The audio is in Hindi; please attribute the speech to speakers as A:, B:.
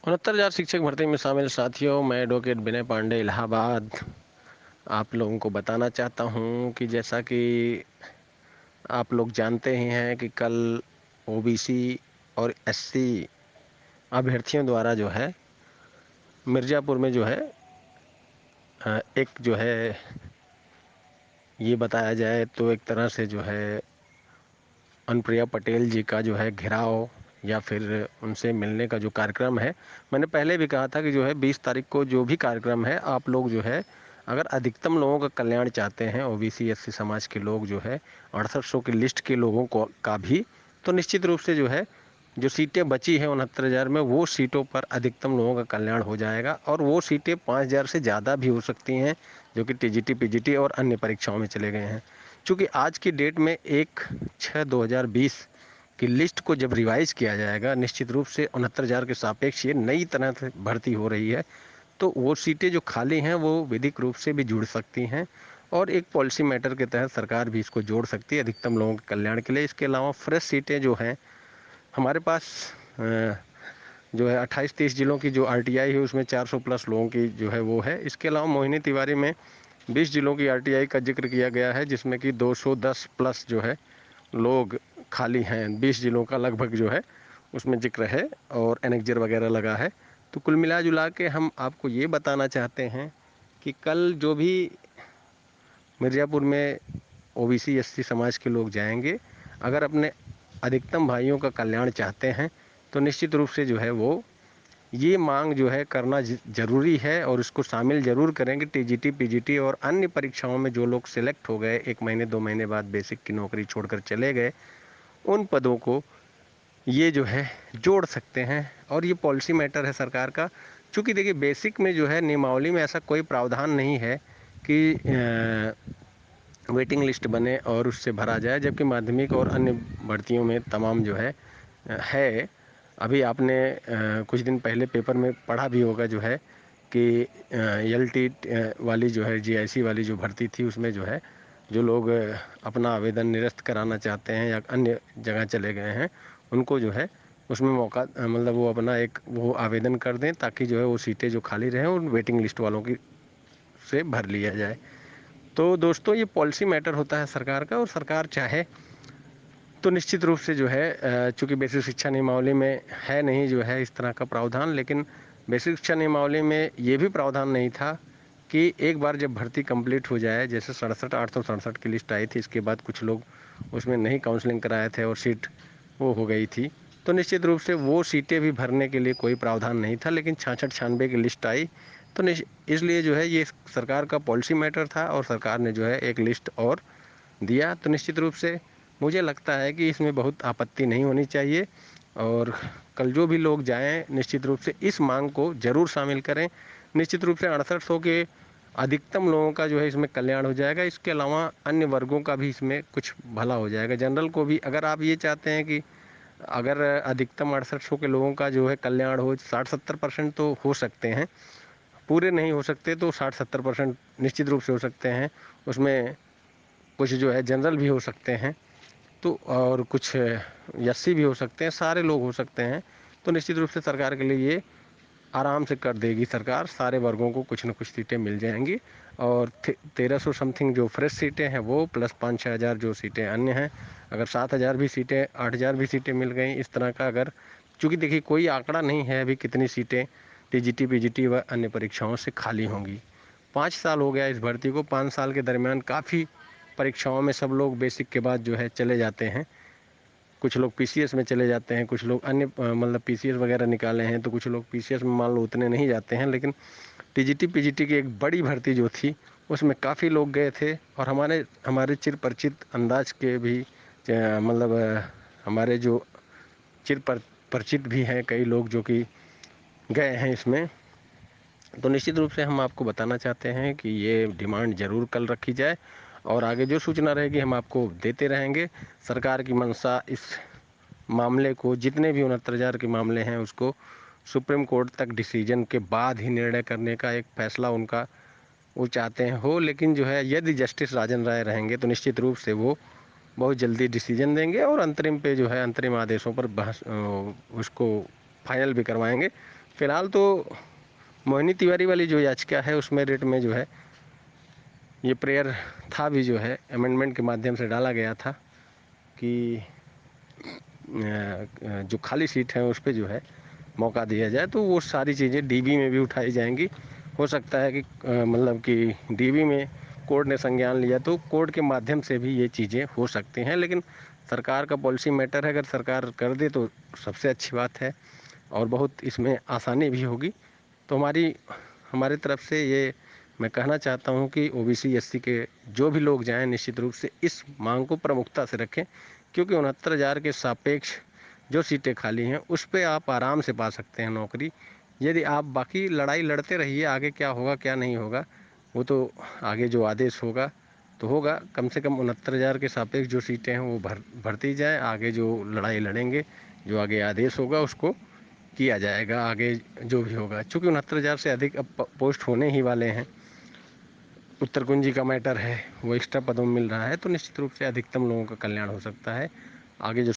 A: 69,000 शिक्षक भर्ती में शामिल साथियों, मैं एडवोकेट विनय पांडे इलाहाबाद आप लोगों को बताना चाहता हूं कि जैसा कि आप लोग जानते ही हैं कि कल ओबीसी और एससी अभ्यर्थियों द्वारा जो है मिर्ज़ापुर में जो है एक जो है ये बताया जाए तो एक तरह से जो है अनुप्रिया पटेल जी का जो है घिराव या फिर उनसे मिलने का जो कार्यक्रम है। मैंने पहले भी कहा था कि जो है 20 तारीख को जो भी कार्यक्रम है, आप लोग जो है अगर अधिकतम लोगों का कल्याण चाहते हैं, ओबीसी एससी समाज के लोग जो है 6800 की लिस्ट के लोगों को का भी, तो निश्चित रूप से जो है जो सीटें बची हैं 69,000 में, वो सीटों पर अधिकतम लोगों का कल्याण हो जाएगा और वो सीटें 5,000 से ज़्यादा भी हो सकती हैं, जो कि टीजीटी पीजीटी और अन्य परीक्षाओं में चले गए हैं। चूँकि आज की डेट में 1/6/2020 की लिस्ट को जब रिवाइज किया जाएगा, निश्चित रूप से 69,000 के सापेक्ष ये नई तरह से भर्ती हो रही है, तो वो सीटें जो खाली हैं वो विधिक रूप से भी जुड़ सकती हैं और एक पॉलिसी मैटर के तहत सरकार भी इसको जोड़ सकती है अधिकतम लोगों के कल्याण के लिए। इसके अलावा फ्रेश सीटें जो हैं हमारे पास जो है 28-30 जिलों की जो आरटीआई है उसमें 400 प्लस लोगों की जो है वो है। इसके अलावा मोहिनी तिवारी में 20 जिलों की आरटीआई का जिक्र किया गया है, जिसमें कि 210 प्लस जो है लोग खाली हैं। 20 जिलों का लगभग जो है उसमें जिक्र है और एनेक्जर वगैरह लगा है। तो कुल मिला जुला के हम आपको ये बताना चाहते हैं कि कल जो भी मिर्ज़ापुर में ओबीसी एससी समाज के लोग जाएंगे, अगर अपने अधिकतम भाइयों का कल्याण चाहते हैं तो निश्चित रूप से जो है वो ये मांग जो है करना ज़रूरी है और इसको शामिल ज़रूर करेंगे। टीजीटी पीजीटी और अन्य परीक्षाओं में जो लोग सिलेक्ट हो गए 1 महीने 2 महीने बाद बेसिक की नौकरी छोड़कर चले गए, उन पदों को ये जो है जोड़ सकते हैं और ये पॉलिसी मैटर है सरकार का। चूँकि देखिए बेसिक में जो है नियमावली में ऐसा कोई प्रावधान नहीं है कि वेटिंग लिस्ट बने और उससे भरा जाए, जबकि माध्यमिक और अन्य भर्तियों में तमाम जो है। अभी आपने कुछ दिन पहले पेपर में पढ़ा भी होगा जो है कि एलटी वाली जो है जीआईसी वाली जो भर्ती थी उसमें जो है जो लोग अपना आवेदन निरस्त कराना चाहते हैं या अन्य जगह चले गए हैं, उनको जो है उसमें मौका मतलब वो अपना एक वो आवेदन कर दें ताकि जो है वो सीटें जो खाली रहें उन वेटिंग लिस्ट वालों की से भर लिया जाए। तो दोस्तों ये पॉलिसी मैटर होता है सरकार का और सरकार चाहे तो निश्चित रूप से जो है चूँकि बेसिक शिक्षा नियमावली में है नहीं जो है इस तरह का प्रावधान, लेकिन बेसिक शिक्षा नियमावली में ये भी प्रावधान नहीं था कि एक बार जब भर्ती कंप्लीट हो जाए, जैसे 867 की लिस्ट आई थी, इसके बाद कुछ लोग उसमें नहीं काउंसलिंग कराए थे और सीट वो हो गई थी, तो निश्चित रूप से वो सीटें भी भरने के लिए कोई प्रावधान नहीं था। लेकिन 66-96 की लिस्ट आई तो इसलिए जो है ये सरकार का पॉलिसी मैटर था और सरकार ने जो है एक लिस्ट और दिया। तो निश्चित रूप से मुझे लगता है कि इसमें बहुत आपत्ति नहीं होनी चाहिए और कल जो भी लोग जाएं निश्चित रूप से इस मांग को ज़रूर शामिल करें। निश्चित रूप से 6800 के अधिकतम लोगों का जो है इसमें कल्याण हो जाएगा। इसके अलावा अन्य वर्गों का भी इसमें कुछ भला हो जाएगा। जनरल को भी अगर आप ये चाहते हैं कि अगर अधिकतम 6800 के लोगों का जो है कल्याण हो, 60-70% तो हो सकते हैं, पूरे नहीं हो सकते तो 60-70% निश्चित रूप से हो सकते हैं। उसमें कुछ जो है जनरल भी हो सकते हैं तो और कुछ एससी भी हो सकते हैं, सारे लोग हो सकते हैं। तो निश्चित रूप से सरकार के लिए ये आराम से कर देगी सरकार, सारे वर्गों को कुछ न कुछ सीटें मिल जाएंगी और 1300 समथिंग जो फ्रेश सीटें हैं वो प्लस 5-6 हज़ार जो सीटें अन्य हैं, अगर 7,000 भी सीटें 8,000 भी सीटें मिल गई इस तरह का, अगर चूँकि देखिए कोई आंकड़ा नहीं है अभी कितनी सीटें टीजीटी पीजीटी व अन्य परीक्षाओं से खाली होंगी। 5 साल हो गया इस भर्ती को, 5 साल के दरमियान काफ़ी परीक्षाओं में सब लोग बेसिक के बाद जो है चले जाते हैं। कुछ लोग पीसीएस में चले जाते हैं, कुछ लोग अन्य मतलब पीसीएस वगैरह निकाले हैं तो कुछ लोग पीसीएस में मान लो उतने नहीं जाते हैं, लेकिन टीजीटी पीजीटी की एक बड़ी भर्ती जो थी उसमें काफ़ी लोग गए थे और हमारे हमारे चिर परिचित अंदाज के भी मतलब हमारे जो चिर परिचित भी हैं कई लोग जो कि गए हैं इसमें। तो निश्चित रूप से हम आपको बताना चाहते हैं कि ये डिमांड ज़रूर कल रखी जाए और आगे जो सूचना रहेगी हम आपको देते रहेंगे। सरकार की मंशा इस मामले को, जितने भी 69,000 के मामले हैं उसको सुप्रीम कोर्ट तक डिसीजन के बाद ही निर्णय करने का एक फैसला उनका वो चाहते हैं हो, लेकिन जो है यदि जस्टिस राजन राय रहेंगे तो निश्चित रूप से वो बहुत जल्दी डिसीजन देंगे और अंतरिम पे जो है अंतरिम आदेशों पर बहस उसको फाइनल भी करवाएंगे। फ़िलहाल तो मोहिनी तिवारी वाली जो याचिका है उसमें रिट में जो है ये प्रेयर था भी जो है अमेंडमेंट के माध्यम से डाला गया था कि जो खाली सीट है उस पे जो है मौका दिया जाए, तो वो सारी चीज़ें डीबी में भी उठाई जाएंगी। हो सकता है कि मतलब कि डीबी में कोर्ट ने संज्ञान लिया तो कोर्ट के माध्यम से भी ये चीज़ें हो सकती हैं, लेकिन सरकार का पॉलिसी मैटर है, अगर सरकार कर दे तो सबसे अच्छी बात है और बहुत इसमें आसानी भी होगी। तो हमारे तरफ से ये मैं कहना चाहता हूँ कि ओबीसी एससी के जो भी लोग जाएं निश्चित रूप से इस मांग को प्रमुखता से रखें, क्योंकि 69,000 के सापेक्ष जो सीटें खाली हैं उस पे आप आराम से पा सकते हैं नौकरी। यदि आप बाकी लड़ाई लड़ते रहिए, आगे क्या होगा क्या नहीं होगा वो तो आगे जो आदेश होगा तो होगा। कम से कम 69,000 के सापेक्ष जो सीटें हैं वो भरती जाए, आगे जो लड़ाई लड़ेंगे, जो आगे आदेश होगा उसको किया जाएगा, आगे जो भी होगा। चूँकि 69,000 से अधिक अब पोस्ट होने ही वाले हैं, उत्तर कुंजी का मैटर है, वो एक्स्ट्रा पदों में मिल रहा है, तो निश्चित रूप से अधिकतम लोगों का कल्याण हो सकता है। आगे जो